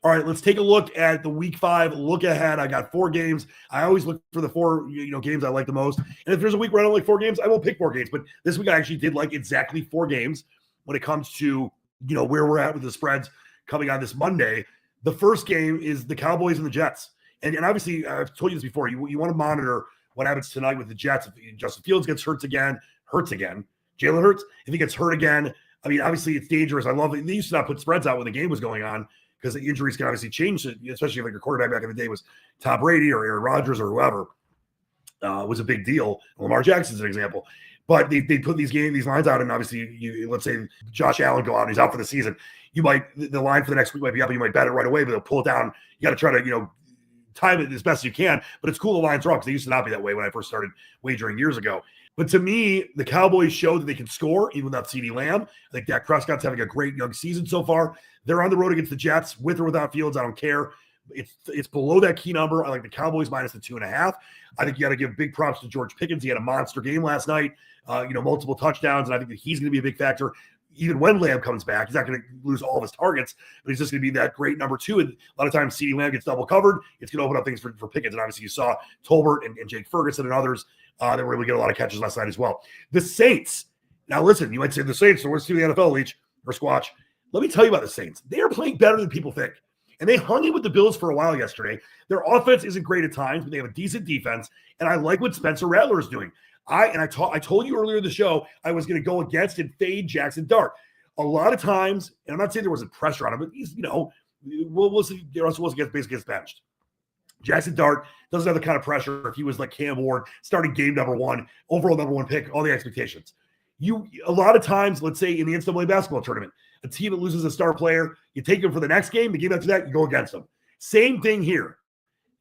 All right, let's take a look at the week 5 look ahead. I got 4 games. I always look for the 4 games I like the most. And if there's a week where I don't like 4 games, I won't pick 4 games. But this week I actually did like exactly 4 games when it comes to where we're at with the spreads coming on this Monday. The first game is the Cowboys and the Jets. And obviously, I've told you this before, you want to monitor what happens tonight with the Jets. If Justin Fields gets hurt again, Jalen Hurts, if he gets hurt again, I mean, obviously it's dangerous. I love it. They used to not put spreads out when the game was going on because the injuries can obviously change it, especially if like your quarterback back in the day was Tom Brady or Aaron Rodgers or whoever. Was a big deal. Lamar Jackson's an example. But they put these lines out, and obviously, let's say Josh Allen go out and he's out for the season. The line for the next week might be up, and you might bet it right away, but they'll pull it down. You got to try to, time it as best you can. But it's cool the lines are up because they used to not be that way when I first started wagering years ago. But to me, the Cowboys show that they can score even without CeeDee Lamb. I think Dak Prescott's having a great young season so far. They're on the road against the Jets, with or without Fields. I don't care. It's below that key number. I like the Cowboys minus the 2.5. I think you got to give big props to George Pickens. He had a monster game last night, multiple touchdowns, and I think that he's going to be a big factor. Even when Lamb comes back, he's not going to lose all of his targets, but he's just going to be that great number 2. And a lot of times CeeDee Lamb gets double covered. It's going to open up things for Pickens. And obviously you saw Tolbert and Jake Ferguson and others that were able to get a lot of catches last night as well. The Saints. Now listen, you might say the Saints, so where's the NFL, Leach or Squatch? Let me tell you about the Saints. They are playing better than people think. And they hung in with the Bills for a while yesterday. Their offense isn't great at times, but they have a decent defense. And I like what Spencer Rattler is doing. I told you earlier in the show I was going to go against and fade Jackson Dart. A lot of times, and I'm not saying there wasn't pressure on him, but he's, we'll see. Russell Wilson basically gets benched. Jackson Dart doesn't have the kind of pressure if he was like Cam Ward, starting game number 1, overall number 1 pick, all the expectations. A lot of times, let's say in the NCAA basketball tournament, a team that loses a star player, you take him for the next game, the game after that, you go against them. Same thing here.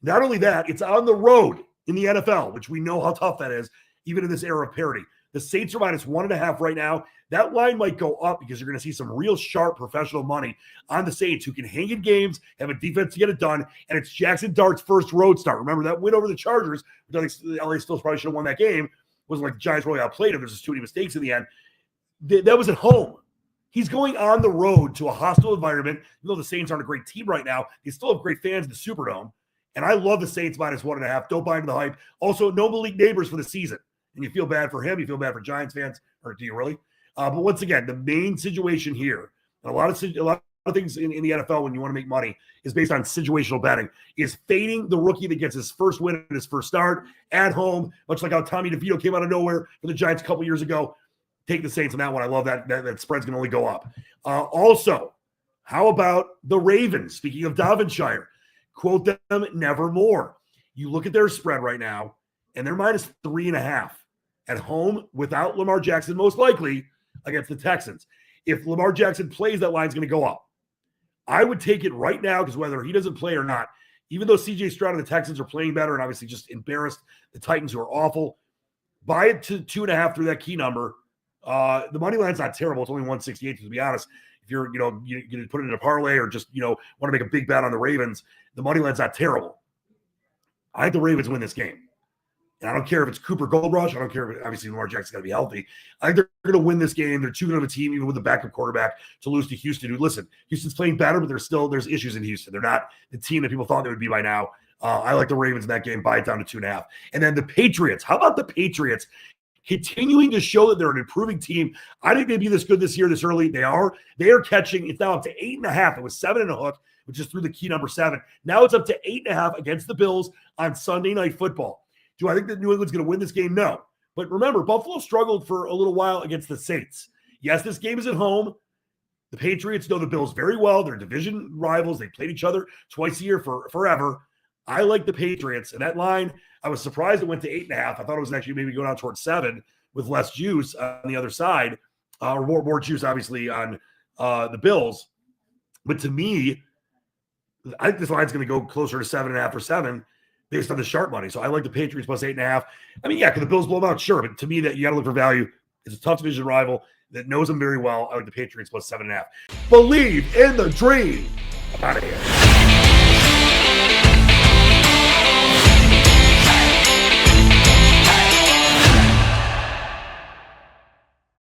Not only that, it's on the road in the NFL, which we know how tough that is, even in this era of parity. The Saints are minus 1.5 right now. That line might go up because you're going to see some real sharp professional money on the Saints who can hang in games, have a defense to get it done, and it's Jackson Dart's first road start. Remember that win over the Chargers, which I think LA still probably should have won that game. Wasn't like the Giants really outplayed him. There's just too many mistakes in the end. That was at home. He's going on the road to a hostile environment. Even though the Saints aren't a great team right now, they still have great fans in the Superdome. And I love the Saints minus 1.5. Don't buy into the hype. Also, no Malik Neighbors for the season. And you feel bad for him. You feel bad for Giants fans. Or do you really? But once again, the main situation here, and a lot of things in the NFL when you want to make money is based on situational betting, is fading the rookie that gets his first win at his first start at home, much like how Tommy DeVito came out of nowhere for the Giants a couple years ago. Take the Saints on that one. I love that spread's going to only go up. Also, how about the Ravens? Speaking of Davonshire, quote them nevermore. You look at their spread right now, and they're minus 3.5 at home without Lamar Jackson, most likely against the Texans. If Lamar Jackson plays, that line's going to go up. I would take it right now because whether he doesn't play or not, even though C.J. Stroud and the Texans are playing better and obviously just embarrassed the Titans who are awful, buy it to 2.5 through that key number. The money line's not terrible. It's only 168 to be honest. If you're, you put it in a parlay or just, want to make a big bet on the Ravens, the money line's not terrible. I think the Ravens win this game. And I don't care if it's Cooper Gold Rush. I don't care if obviously Lamar Jackson's got to be healthy. I think they're going to win this game. They're too good of a team, even with the backup quarterback, to lose to Houston. Who, listen, Houston's playing better, but there's issues in Houston. They're not the team that people thought they would be by now. I like the Ravens in that game. Buy it down to 2.5. And then the Patriots. How about the Patriots continuing to show that they're an improving team? I think they'd be this good this year, this early. They are. They are catching. It's now up to 8.5. It was 7 and a hook, which is through the key number 7. Now it's up to 8.5 against the Bills on Sunday Night Football. Do I think that New England's going to win this game? No. But remember, Buffalo struggled for a little while against the Saints. Yes, this game is at home. The Patriots know the Bills very well. They're division rivals. They played each other twice a year forever. I like the Patriots. And that line, I was surprised it went to 8.5. I thought it was actually maybe going out towards 7 with less juice on the other side, or more juice, obviously, on the Bills. But to me, I think this line's going to go closer to 7.5 or 7. Based on the sharp money. So I like the Patriots plus 8.5. I mean, yeah, can the Bills blow them out? Sure. But to me, that you got to look for value. It's a tough division rival that knows them very well. I like the Patriots plus 7.5. Believe in the dream. I'm out of here.